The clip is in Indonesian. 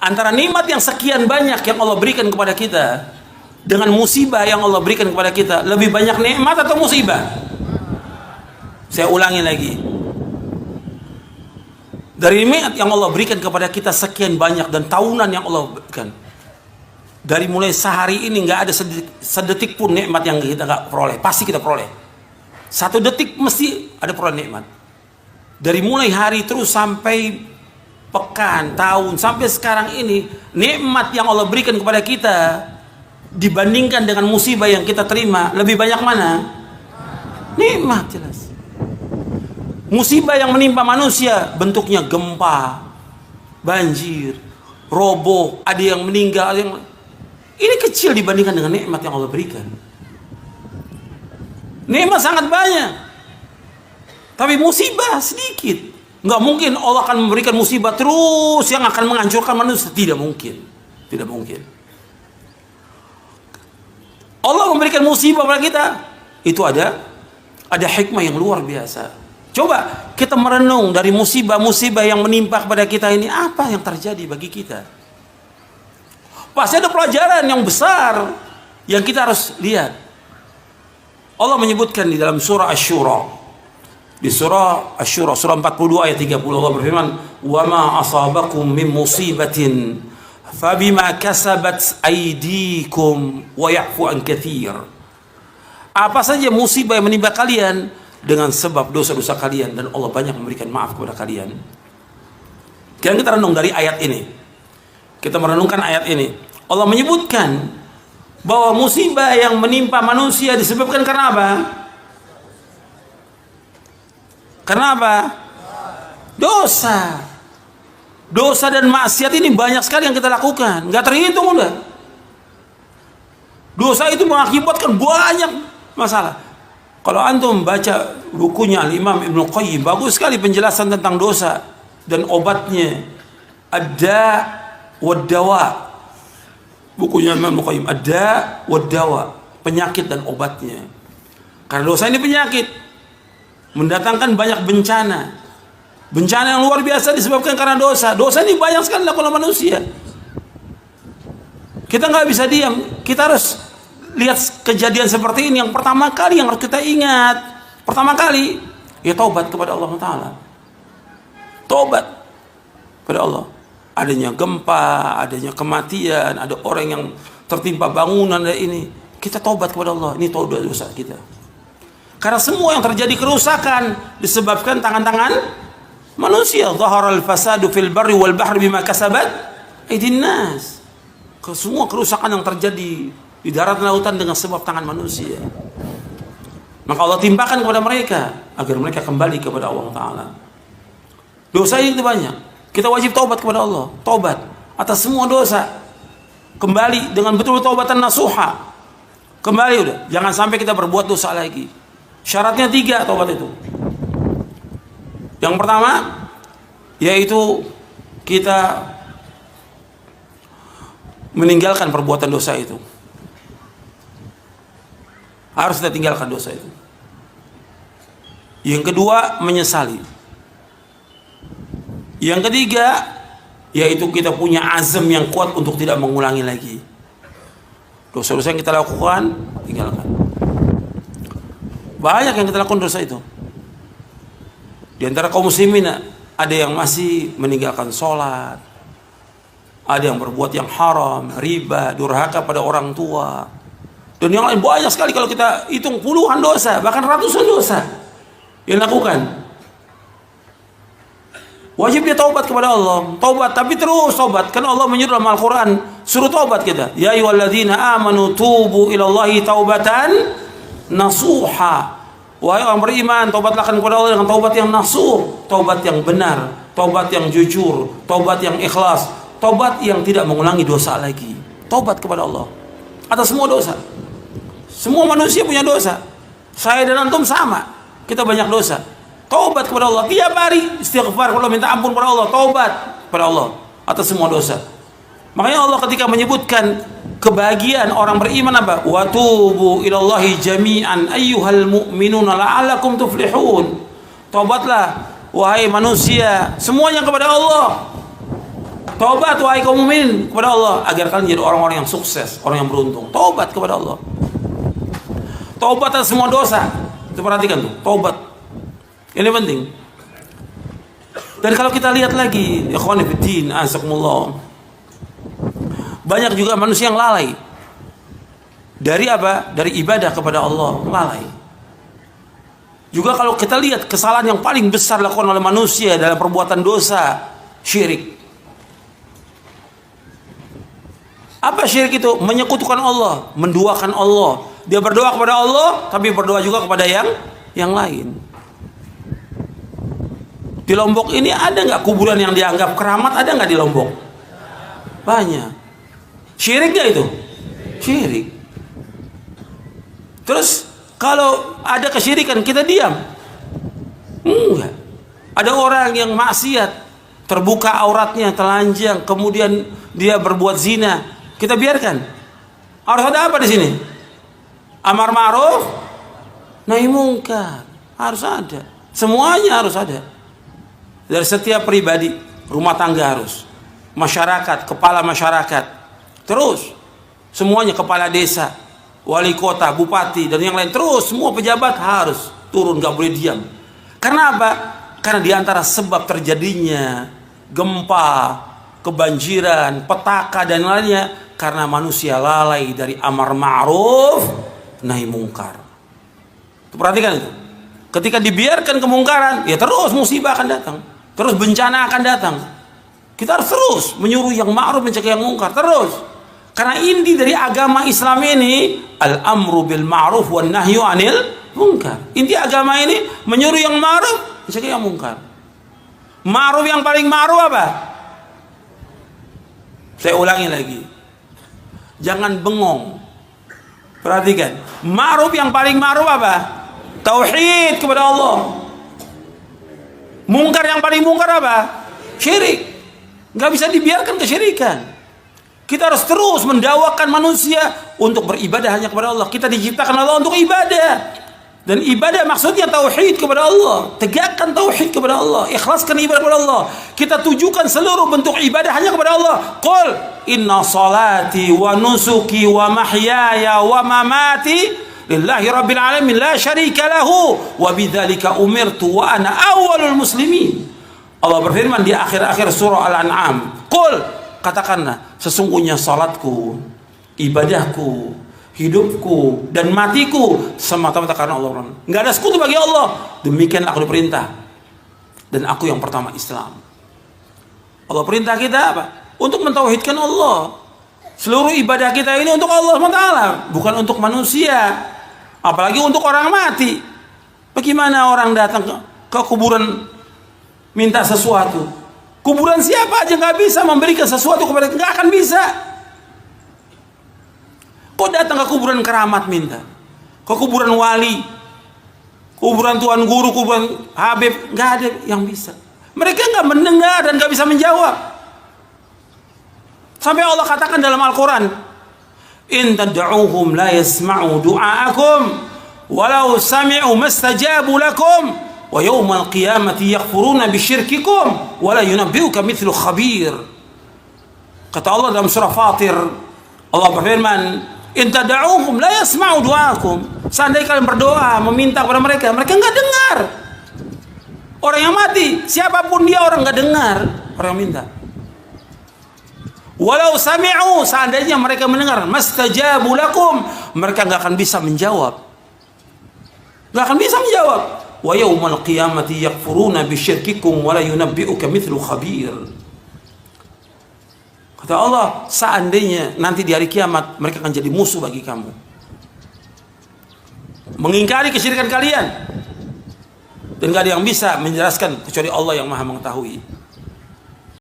Antara nikmat yang sekian banyak yang Allah berikan kepada kita dengan musibah yang Allah berikan kepada kita, lebih banyak nikmat atau musibah? Saya ulangi lagi. Dari nikmat yang Allah berikan kepada kita sekian banyak dan tahunan yang Allah berikan, dari mulai sehari ini nggak ada sedetik pun nikmat yang kita nggak peroleh. Pasti kita peroleh. Satu detik mesti ada peroleh nikmat. Dari mulai hari terus sampai pekan, tahun, sampai sekarang ini, nikmat yang Allah berikan kepada kita dibandingkan dengan musibah yang kita terima, lebih banyak mana? Nikmat, jelas. Musibah yang menimpa manusia bentuknya gempa, banjir, roboh, ada yang meninggal, ini kecil dibandingkan dengan nikmat yang Allah berikan. Nikmat sangat banyak, tapi musibah sedikit. Nggak mungkin Allah akan memberikan musibah terus yang akan menghancurkan manusia. Tidak mungkin. Tidak mungkin. Allah memberikan musibah pada kita, itu ada hikmah yang luar biasa. Coba kita merenung dari musibah-musibah yang menimpa kepada kita ini, apa yang terjadi bagi kita? Pasti ada pelajaran yang besar yang kita harus lihat. Allah menyebutkan di dalam surah Asy-Syura. Di surah Asy-Syura surah 42 ayat 30 Allah berfirman, "Wa ma asabakum min musibatin fabima kasabat aydikum wa ya'fu an katsir." Apa saja musibah yang menimpa kalian dengan sebab dosa-dosa kalian, dan Allah banyak memberikan maaf kepada kalian. Kita renung dari ayat ini. Kita merenungkan ayat ini. Allah menyebutkan bahwa musibah yang menimpa manusia disebabkan karena apa? Karena apa? Dosa. Dosa dan maksiat ini banyak sekali yang kita lakukan, nggak terhitung udah. Dosa itu mengakibatkan banyak masalah. Kalau antum baca bukunya Imam Ibnu Qayyim, bagus sekali penjelasan tentang dosa dan obatnya. Ada wad-dawa. Bukunya Imam Ibnu Qayyim, ada wad-dawa, penyakit dan obatnya. Karena dosa ini penyakit, mendatangkan banyak bencana. Bencana yang luar biasa disebabkan karena dosa. Dosa ini banyak sekali dilakukan oleh manusia. Kita nggak bisa diam. Kita harus lihat kejadian seperti ini. Yang pertama kali yang harus kita ingat, pertama kali, ya taubat kepada Allah Ta'ala. Taubat kepada Allah. Adanya gempa, adanya kematian, ada orang yang tertimpa bangunan, ada ini. Kita taubat kepada Allah. Ini taubat dosa kita. Karena semua yang terjadi kerusakan disebabkan tangan-tangan manusia. Zaharal fasadu fil barri wal bahri bima kasabat aydin nas. Semua kerusakan yang terjadi di darat dan lautan dengan sebab tangan manusia. Maka Allah timpakan kepada mereka agar mereka kembali kepada Allah Ta'ala. Dosa itu banyak. Kita wajib taubat kepada Allah. Taubat atas semua dosa. Kembali dengan betul-betul taubatan nasuha. Kembali udah. Jangan sampai kita berbuat dosa lagi. Syaratnya 3 taubat itu. Yang pertama, yaitu kita meninggalkan perbuatan dosa itu. Harus kita tinggalkan dosa itu. Yang kedua, menyesali. Yang ketiga, yaitu kita punya azam yang kuat untuk tidak mengulangi lagi. Dosa-dosa yang kita lakukan, tinggalkan. Banyak yang kita lakukan dosa itu. Di antara kaum muslimin ada yang masih meninggalkan sholat, ada yang berbuat yang haram, riba, durhaka pada orang tua, dan yang lain banyak sekali. Kalau kita hitung puluhan dosa, bahkan ratusan dosa yang lakukan. Wajib dia taubat kepada Allah. Taubat, tapi terus taubat. Kan Allah menyuruh dalam Al-Quran, suruh taubat kita. Ya ayyuhalladzina amanu tubu ilallahi taubatan nasuha. Wahai orang beriman, taubatlah kepada Allah dengan taubat yang nasuh, taubat yang benar, taubat yang jujur, taubat yang ikhlas, taubat yang tidak mengulangi dosa lagi. Taubat kepada Allah atas semua dosa. Semua manusia punya dosa. Saya dan antum sama. Kita banyak dosa. Taubat kepada Allah. Tiap hari istighfar kepada Allah, minta ampun kepada Allah, taubat kepada Allah atas semua dosa. Makanya Allah ketika menyebutkan kebahagiaan orang beriman apa? Wa tubu ilallahi jami'an ayyuhal mu'minuna la'allakum tuflihun. Taubatlah wahai manusia semuanya kepada Allah. Taubat wahai kaum mukminin kepada Allah agar kalian jadi orang-orang yang sukses, orang yang beruntung. Taubat kepada Allah. Taubat atas semua dosa. Itu perhatikan tuh, taubat. Ini penting. Dan kalau kita lihat lagi, ikhwani fiddin, azakumullah. Banyak juga manusia yang lalai. Dari apa? Dari ibadah kepada Allah, lalai. Juga kalau kita lihat kesalahan yang paling besar dilakukan oleh manusia dalam perbuatan dosa, syirik. Apa syirik itu? Menyekutukan Allah, menduakan Allah. Dia berdoa kepada Allah, tapi berdoa juga kepada yang lain. Di Lombok ini ada nggak kuburan yang dianggap keramat? Ada nggak di Lombok? Banyak. Syirik nggak itu? Syirik. Terus kalau ada kesyirikan kita diam? Enggak. Ada orang yang maksiat, terbuka auratnya, telanjang, kemudian dia berbuat zina, kita biarkan? Harus ada apa di sini? Amar ma'ruf, nahi mungkar. Harus ada. Semuanya harus ada. Dari setiap pribadi, rumah tangga harus, masyarakat, kepala masyarakat, terus semuanya, kepala desa, wali kota, bupati, dan yang lain, terus semua pejabat harus turun, gak boleh diam. Karena apa? Karena diantara sebab terjadinya gempa, kebanjiran, petaka, dan lainnya karena manusia lalai dari amar ma'ruf nahi mungkar. Perhatikan itu. Ketika dibiarkan kemungkaran, ya terus musibah akan datang, terus bencana akan datang. Kita harus terus menyuruh yang ma'ruf, mencegah yang mungkar, terus. Karena inti dari agama Islam ini al-amru bil ma'ruf wan nahyu 'anil munkar. Inti agama ini menyuruh yang ma'ruf, mencegah yang mungkar. Ma'ruf yang paling ma'ruf apa? Saya ulangi lagi. Jangan bengong. Perhatikan. Ma'ruf yang paling ma'ruf apa? Tauhid kepada Allah. Mungkar yang paling mungkar apa? Syirik. Nggak bisa dibiarkan kesyirikan. Kita harus terus mendakwakan manusia untuk beribadah hanya kepada Allah. Kita diciptakan Allah untuk ibadah. Dan ibadah maksudnya tauhid kepada Allah. Tegakkan tauhid kepada Allah. Ikhlaskan ibadah kepada Allah. Kita tujukan seluruh bentuk ibadah hanya kepada Allah. Qul inna salati wa nusuki wa mahyaya wa mamati lillahi rabbil alamin la syarika lahu wa bidzalika umirtu wa ana awwalul muslimin. Allah berfirman di akhir-akhir surah Al-An'am. Qul, katakanlah, sesungguhnya salatku, ibadahku, hidupku dan matiku semata-mata karena Allah. Nggak ada sekutu bagi Allah. Demikian aku diperintah. Dan aku yang pertama Islam. Allah perintah kita apa? Untuk mentauhidkan Allah. Seluruh ibadah kita ini untuk Allah SWT, bukan untuk manusia. Apalagi untuk orang mati. Bagaimana orang datang ke kuburan minta sesuatu? Kuburan siapa aja nggak bisa memberikan sesuatu kepada, nggak akan bisa. Kok datang ke kuburan keramat minta, ke kuburan wali, kuburan tuan guru, kuburan habib, nggak ada yang bisa. Mereka nggak mendengar dan nggak bisa menjawab. Sampai Allah katakan dalam Al-Quran, in tad'uuhum la yasma'u du'aakum walau sami'u mastajabu lakum wa yawmal qiyamati yakfuruna bisyirkikum wa la yunabbi'uka mithlu khabir. Kata Allah dalam surah Fatir, Allah berfirman, in tad'uuhum la yasma'u du'aakum. Seandainya kalian berdoa meminta kepada mereka, mereka nggak dengar. Orang yang mati, siapapun dia, orang nggak dengar orang yang minta. Walau sami'u, seandainya mereka mendengar, mastajabu lakum, mereka nggak akan bisa menjawab. Nggak akan bisa menjawab. Wa yaumal qiyamati yakfuruna bisyirkikum wa la yunabbi'uka mithlu khabir. Kata Allah, seandainya nanti di hari kiamat mereka akan jadi musuh bagi kamu, mengingkari kesyirikan kalian, dan gak ada yang bisa menjelaskan kecuali Allah yang Maha mengetahui.